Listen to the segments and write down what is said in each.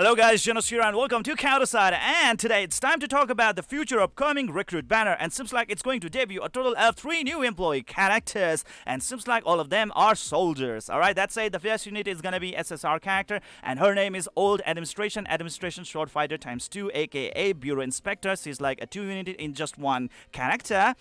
Hello guys, Zennosh here and welcome to CounterSide, and today it's time to talk about the future upcoming recruit banner, and seems like it's going to debut a total of 3 new employee characters, and seems like all of them are soldiers. Alright, that's it. The first unit is gonna be SSR character, and her name is Old Administration Short Fighter times 2, aka Bureau Inspector. She's like a 2 unit in just 1 character.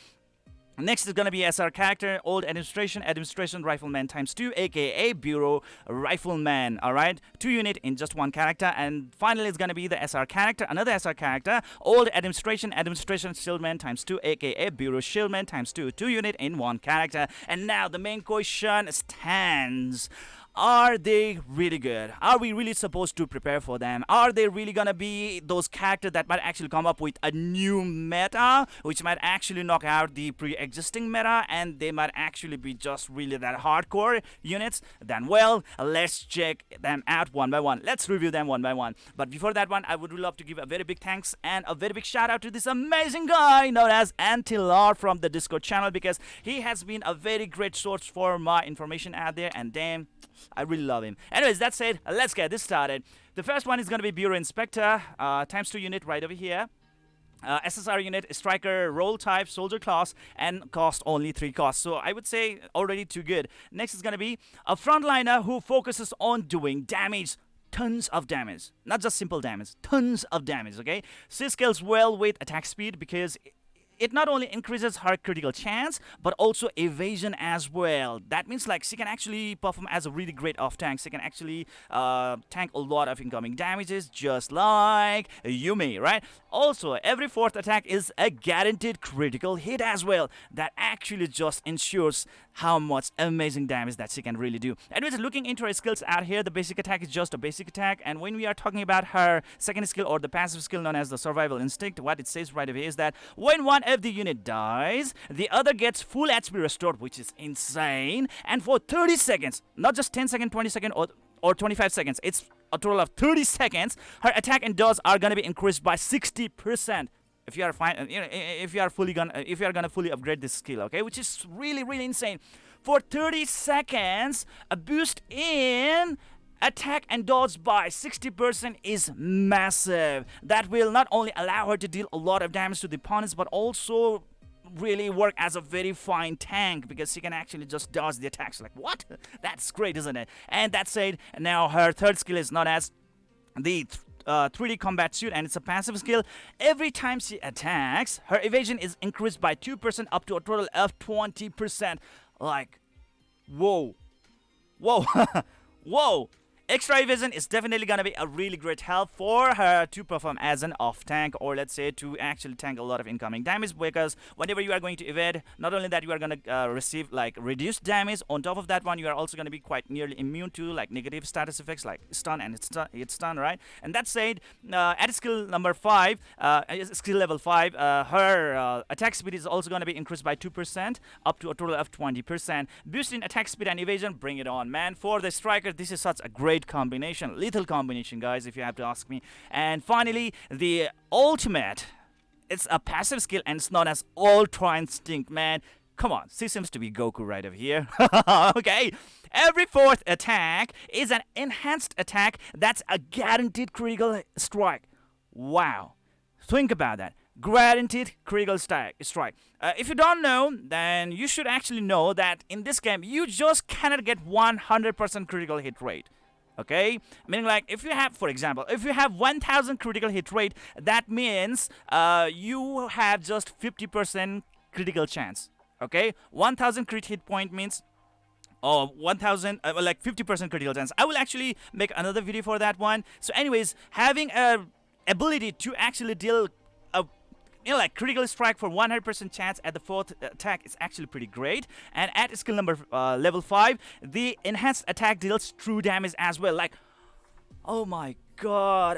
Next is gonna be SR character, Old Administration Rifleman times 2, aka Bureau Rifleman. Alright, 2 unit in just 1 character. And finally it's gonna be the SR character, another SR character, Old Administration ShiledMan times 2, aka Bureau ShiledMan times 2, 2 unit in 1 character. And now the main question stands. Are they really good? Are we really supposed to prepare for them? Are they really gonna be those characters that might actually come up with a new meta, which might actually knock out the pre-existing meta, and they might actually be just really that hardcore units? Then well, let's check them out one by one. Let's review them one by one. But before that one, I would love to give a very big thanks and a very big shout out to this amazing guy known as Antilar from the Discord channel, because he has been a very great source for my information out there, and damn, I really love him. Anyways, that said, let's get this started. The first one is going to be Bureau Inspector, times 2 unit right over here. SSR unit, striker, role type, soldier class, and cost only 3 costs. So I would say already too good. Next is going to be a frontliner who focuses on doing damage. Tons of damage. Not just simple damage. Tons of damage, okay? She scales well with attack speed because it not only increases her critical chance, but also evasion as well. That means like she can actually perform as a really great off tank. She can actually tank a lot of incoming damages, just like Yumi, right? Also, every 4th attack is a guaranteed critical hit as well. That actually just ensures how much amazing damage that she can really do. Anyways, looking into her skills out here, the basic attack is just a basic attack, and when we are talking about her second skill or the passive skill known as the survival instinct, what it says right away is that when one of the unit dies, the other gets full HP restored, which is insane, and for 30 seconds, not just 10 seconds, 20 seconds, or 25 seconds, it's a total of 30 seconds, her attack and dodge are gonna be increased by 60%. If you are fine, if you are gonna fully upgrade this skill, okay, which is really insane. For 30 seconds, a boost in attack and dodge by 60% is massive. That will not only allow her to deal a lot of damage to the opponents, but also really work as a very fine tank, because she can actually just dodge the attacks. Like, what? That's great, isn't it? And that said, now her third skill is known as the 3D combat suit, and it's a passive skill. Every time she attacks, her evasion is increased by 2% up to a total of 20%. Like, whoa. Whoa. Extra evasion is definitely gonna be a really great help for her to perform as an off tank, or let's say to actually tank a lot of incoming damage, because whenever you are going to evade, not only that you are gonna receive like reduced damage, on top of that one you are also gonna be quite nearly immune to like negative status effects like stun and it's stun, right? And that said, at skill number 5, skill level 5, her attack speed is also gonna be increased by 2% up to a total of 20%. Boost in attack speed and evasion, bring it on, man. For the striker, this is such a great combination, lethal combination, guys, if you have to ask me. And finally, the ultimate, it's a passive skill, and it's known as Ultra Instinct, man. Come on, she seems to be Goku right over here. Okay, every 4th attack is an enhanced attack that's a guaranteed critical strike. Wow, think about that. Guaranteed critical strike. If you don't know, then you should actually know that in this game you just cannot get 100% critical hit rate. Okay, meaning like if you have, for example, if you have 1000 critical hit rate, that means you have just 50% critical chance. Okay, 1000 crit hit point means 1000 like 50% critical chance. I will actually make another video for that one. So anyways, having a ability to actually deal like critical strike for 100% chance at the 4th attack is actually pretty great. And at skill number level 5, the enhanced attack deals true damage as well. Like, oh my god.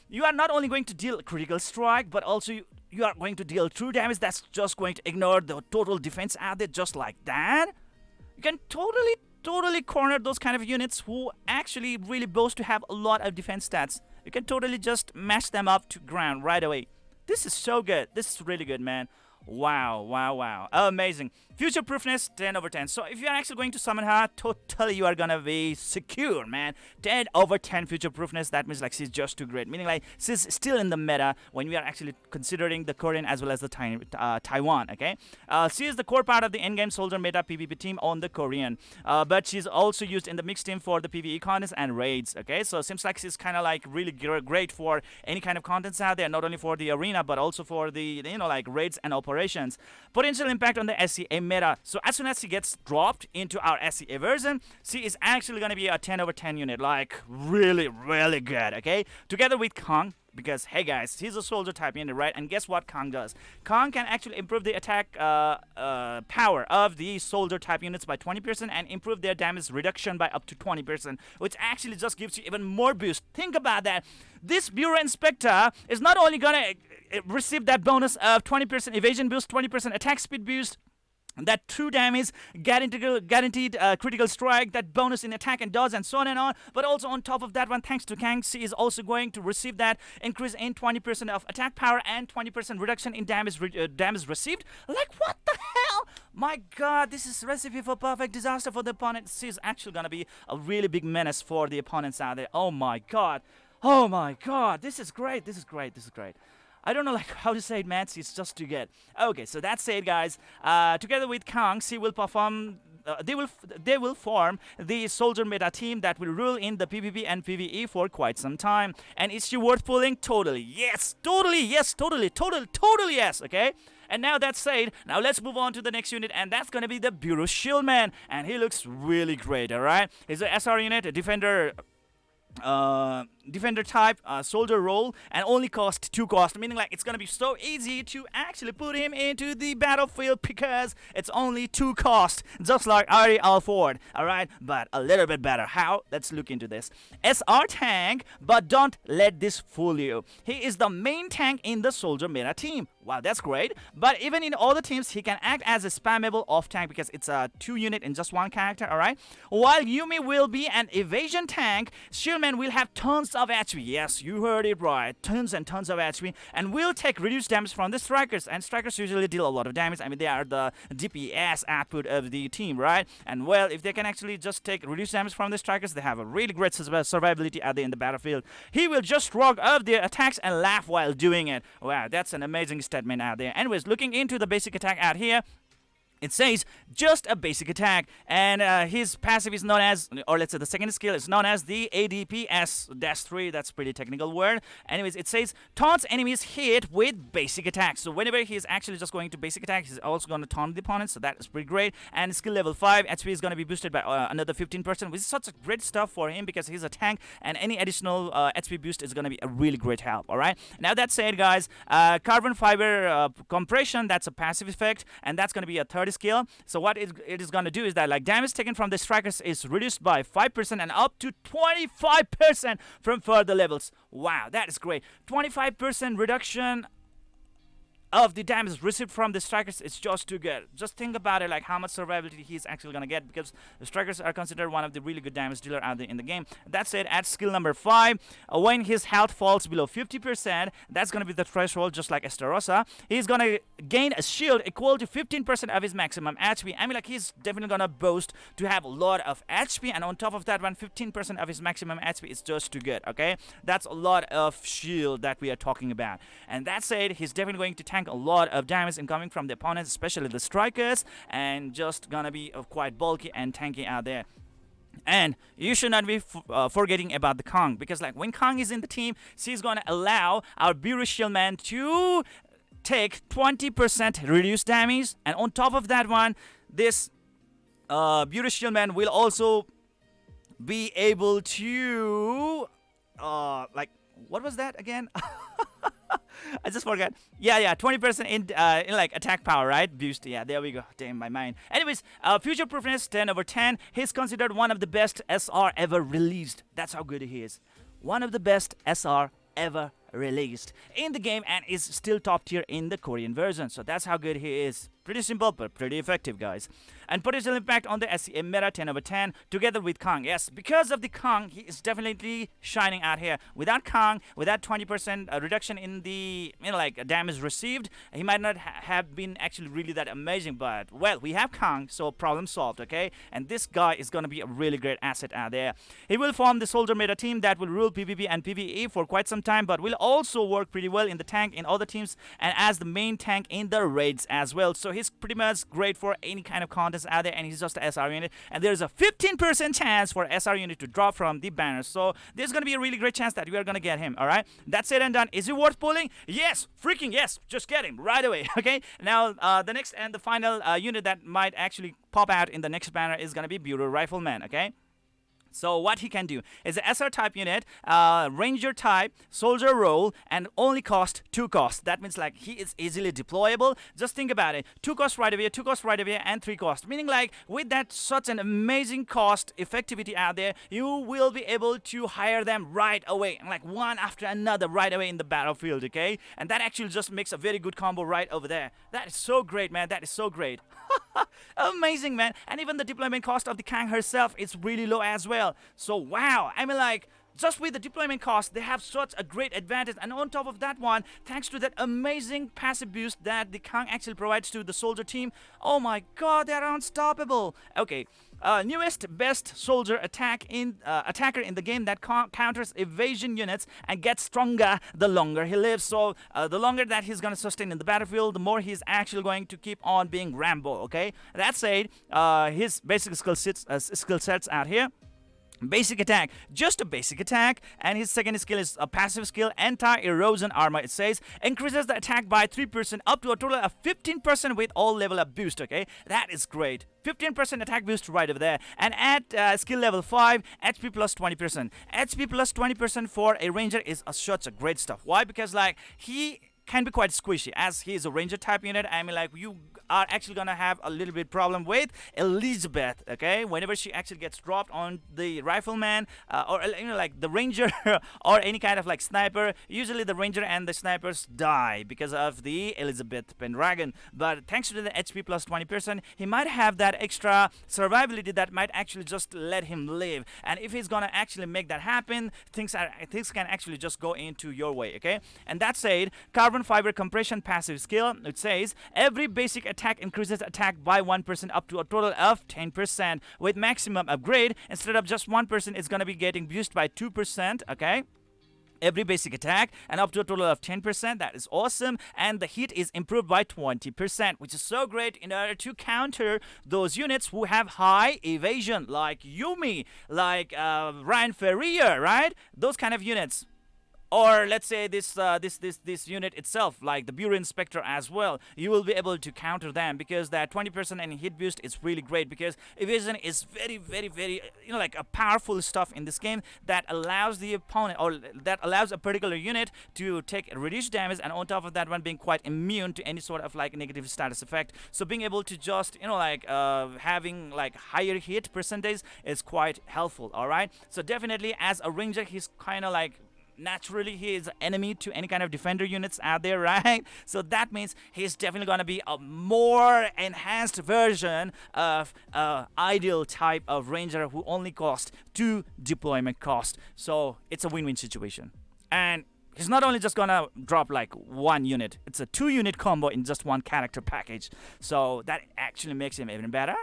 You are not only going to deal critical strike, but also you are going to deal true damage. That's just going to ignore the total defense out there, just like that. You can totally corner those kind of units who actually really boast to have a lot of defense stats. You can totally just mash them up to ground right away. This is so good. This is really good, man. Wow, wow, wow. Amazing. Future proofness 10 over 10. So if you are actually going to summon her, totally you are gonna be secure, man. 10 over 10 future proofness. That means like she's just too great. Meaning like she's still in the meta when we are actually considering the Korean as well as the Taiwan, okay? She is the core part of the endgame soldier meta PvP team on the Korean. But she's also used in the mixed team for the PvE contests and raids, okay? So it seems like she's kind of like really great for any kind of contents out there, not only for the arena, but also for the, like raids and operations. Potential impact on the SCA meta. So as soon as she gets dropped into our SCA version, she is actually going to be a 10 over 10 unit, like really, really good, okay? Together with Kong, because hey guys, he's a soldier type unit, right? And guess what Kong does? Kong can actually improve the attack power of the soldier type units by 20% and improve their damage reduction by up to 20%, which actually just gives you even more boost. Think about that. This Bureau Inspector is not only gonna receive that bonus of 20% evasion boost, 20% attack speed boost, that true damage, guaranteed critical strike, that bonus in attack and dodge, and so on, but also on top of that one, thanks to Kang, she is also going to receive that increase in 20% of attack power and 20% reduction in damage received. Like, what the hell? My god, this is recipe for perfect disaster for the opponent. She's actually gonna be a really big menace for the opponents out there. Oh my god, this is great. I don't know like how to say it, man. It's just too good. Okay, so that's it, guys. Together with Kang, she will perform. They will form the soldier meta team that will rule in the PvP and PvE for quite some time. And is she worth pulling? Totally yes. Totally yes. Totally yes. Okay. And now that said, now let's move on to the next unit, and that's gonna be the Bureau ShiledMan, and he looks really great. All right, he's a SR unit, a defender type soldier role, and only cost 2 cost, meaning like it's gonna be so easy to actually put him into the battlefield because it's only 2 cost, just like Ari Alford. Alright, but a little bit better. How? Let's look into this. SR tank, but don't let this fool you. He is the main tank in the soldier meta team. Wow, that's great. But even in all the teams, he can act as a spammable off tank because it's a 2 unit in just 1 character. Alright, while Yumi will be an evasion tank, ShiledMan will have tons of HP. Yes, you heard it right. Tons and tons of HP, and will take reduced damage from the strikers. And strikers usually deal a lot of damage. I mean, they are the DPS output of the team, right? And well, if they can actually just take reduced damage from the strikers, they have a really great survivability out there in the battlefield. He will just shrug off their attacks and laugh while doing it. Wow, that's an amazing statement out there. Anyways, looking into the basic attack out here, it says just a basic attack, and his passive is known as, or let's say the second skill is known as the ADPS-3. That's pretty technical word. Anyways, it says taunts enemies hit with basic attack. So whenever he's actually just going to basic attack, he's also going to taunt the opponent. So that is pretty great. And skill level 5, HP is going to be boosted by another 15%, which is such a great stuff for him because he's a tank, and any additional HP boost is going to be a really great help. All right. Now that said, guys, carbon fiber compression, that's a passive effect, and that's going to be a third skill. So what it is going to do is that like damage taken from the strikers is reduced by 5% and up to 25% from further levels. Wow, that is great. 25% reduction of the damage received from the strikers is just too good. Just think about it, like how much survivability he's actually gonna get, because the strikers are considered one of the really good damage dealer out there in the game. That said, at skill number 5, when his health falls below 50%, that's gonna be the threshold, just like Estarossa. He's gonna gain a shield equal to 15% of his maximum HP. I mean, like, he's definitely gonna boast to have a lot of HP, and on top of that one, 15% of his maximum HP is just too good. Okay, that's a lot of shield that we are talking about. And that said, he's definitely going to tank a lot of damage incoming from the opponents, especially the strikers, and just gonna be quite bulky and tanky out there. And you should not be forgetting about the Kong, because like when Kong is in the team, she's gonna allow our Bureau ShiledMan to take 20% reduced damage, and on top of that one, this Bureau ShiledMan will also be able to like, what was that again? I just forgot. Yeah, 20% in like attack power, right? Boost. Yeah, there we go. Damn, my mind. Anyways, future proofness 10 over 10. He's considered one of the best SR ever released. That's how good he is. One of the best SR ever released in the game, and is still top tier in the Korean version. So that's how good he is. Pretty simple, but pretty effective, guys. And potential impact on the SCA meta 10/10 together with Kang. Yes, because of the Kang, he is definitely shining out here. Without Kang, without 20% reduction in the damage received, he might not have been actually really that amazing. But well, we have Kang, so problem solved. Okay, and this guy is gonna be a really great asset out there. He will form the soldier meta team that will rule PvP and PvE for quite some time, but will also work pretty well in the tank in other teams and as the main tank in the raids as well. So he's pretty much great for any kind of contest out there, and he's just an SR unit, and there's a 15% chance for SR unit to drop from the banner. So there's gonna be a really great chance that we are gonna get him. All right, that's it and done. Is it worth pulling? Yes, freaking yes. Just get him right away. Okay, now the next and the final unit that might actually pop out in the next banner is gonna be Bureau RifleMan. Okay. So what he can do is an SR type unit, ranger type, soldier role, and only cost 2 costs. That means like he is easily deployable. Just think about it. 2 costs right away, 2 costs right away, and 3 costs. Meaning like with that such an amazing cost effectivity out there, you will be able to hire them right away, like one after another right away in the battlefield, okay? And that actually just makes a very good combo right over there. That is so great, man. That is so great. Amazing, man. And even the deployment cost of the Kang herself is really low as well. So wow, I mean like just with the deployment cost, they have such a great advantage. And on top of that one, thanks to that amazing passive boost that the Kang actually provides to the soldier team, oh my god, they're unstoppable. Okay, newest best soldier attacker in the game that counters evasion units and gets stronger the longer he lives. So the longer that he's gonna sustain in the battlefield, the more he's actually going to keep on being Rambo. Okay, that said, his basic skill sets out here. Basic attack, just a basic attack, and his second skill is a passive skill, anti-erosion armor. It says increases the attack by 3% up to a total of 15% with all level up boost. Okay, that is great. 15% attack boost right over there. And at skill level 5, HP plus 20%. HP plus 20% for a ranger is such a great stuff. Why? Because like he can be quite squishy as he is a ranger type unit. I mean like you are actually gonna have a little bit problem with Elizabeth, okay, whenever she actually gets dropped on the rifleman or like the ranger or any kind of like sniper. Usually the ranger and the snipers die because of the Elizabeth Pendragon, but thanks to the HP plus 20%, he might have that extra survivability that might actually just let him live. And if he's gonna actually make that happen, things can actually just go into your way. Okay, and that said, carbon fiber compression passive skill, it says every basic attack increases attack by 1% up to a total of 10%. With maximum upgrade, instead of just 1%, it's gonna be getting boosted by 2%. Okay, every basic attack and up to a total of 10%. That is awesome. And the hit is improved by 20%, which is so great in order to counter those units who have high evasion, like Yumi, like Ryan Ferrier, right? Those kind of units. Or let's say this unit itself, like the Bureau Inspector as well, you will be able to counter them because that 20% and hit boost is really great because evasion is very, very, very, like a powerful stuff in this game that allows the opponent or that allows a particular unit to take reduced damage, and on top of that one being quite immune to any sort of like negative status effect. So being able to just having like higher hit percentage is quite helpful. All right, so definitely as a ranger, he's kind of like naturally he is enemy to any kind of defender units out there, right? So that means he's definitely going to be a more enhanced version of ideal type of ranger who only cost 2 deployment cost. So it's a win-win situation. And he's not only just gonna drop like 1 unit, it's a 2-unit combo in just 1 character package. So that actually makes him even better.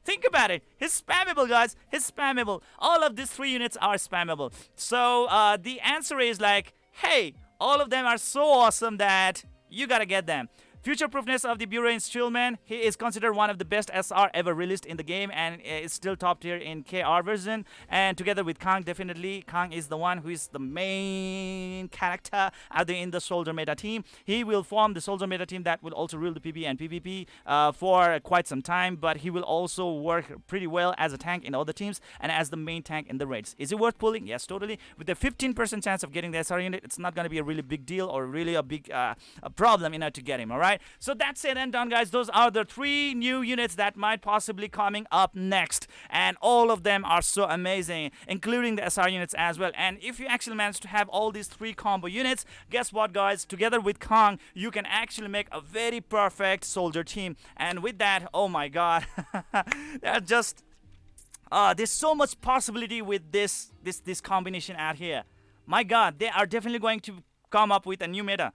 Think about it. He's spammable, guys. He's spammable. All of these 3 units are spammable. So the answer is like, hey, all of them are so awesome that you gotta get them. Future-proofness of the Bureau in ShiledMan. He is considered one of the best SR ever released in the game and is still top tier in KR version. And together with Kang, definitely, Kang is the one who is the main character out there in the soldier meta team. He will form the soldier meta team that will also rule the PvE and PvP for quite some time, but he will also work pretty well as a tank in other teams and as the main tank in the raids. Is it worth pulling? Yes, totally. With a 15% chance of getting the SR unit, it's not going to be a really big deal or really a big a problem to get him, all right? right? So that's it and done, guys. Those are the 3 new units that might possibly coming up next, and all of them are so amazing, including the SR units as well. And if you actually manage to have all these 3 combo units, guess what, guys? Together with Kong, you can actually make a very perfect soldier team. And with that, oh my god, that's just there's so much possibility with this combination out here. My god, they are definitely going to come up with a new meta,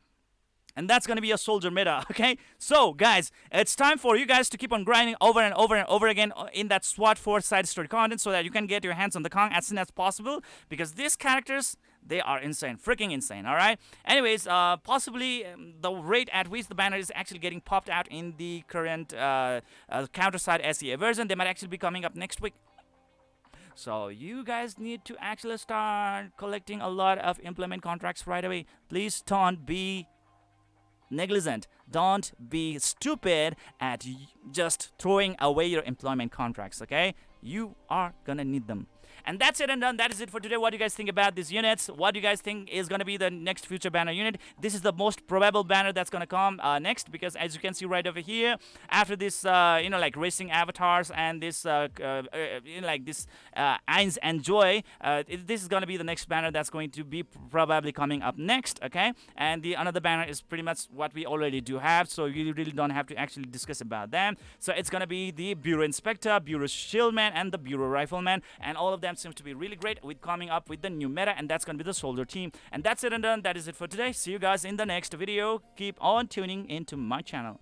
and that's going to be a soldier meta. Okay, so guys, it's time for you guys to keep on grinding over and over and over again in that SWAT 4 side story content, so that you can get your hands on the Kong as soon as possible, because these characters, they are insane, freaking insane. All right, anyways, possibly the rate at which the banner is actually getting popped out in the current CounterSide SEA version, they might actually be coming up next week. So you guys need to actually start collecting a lot of implement contracts right away. Please don't be negligent. Don't be stupid at just throwing away your employment contracts, okay? You are gonna need them. And that's it and done. That is it for today. What do you guys think about these units? What do you guys think is going to be the next future banner unit? This is the most probable banner that's going to come next, because as you can see right over here, after this, like racing avatars and this, like this Eins and Joy, this is going to be the next banner that's going to be probably coming up next, okay? And the another banner is pretty much what we already do have, so you really don't have to actually discuss about them. So it's going to be the Bureau Inspector, Bureau ShiledMan, and the Bureau Rifleman, and all of them seems to be really great with coming up with the new meta, and that's going to be the soldier team. And that's it and done. That is it for today. See you guys in the next video. Keep on tuning into my channel.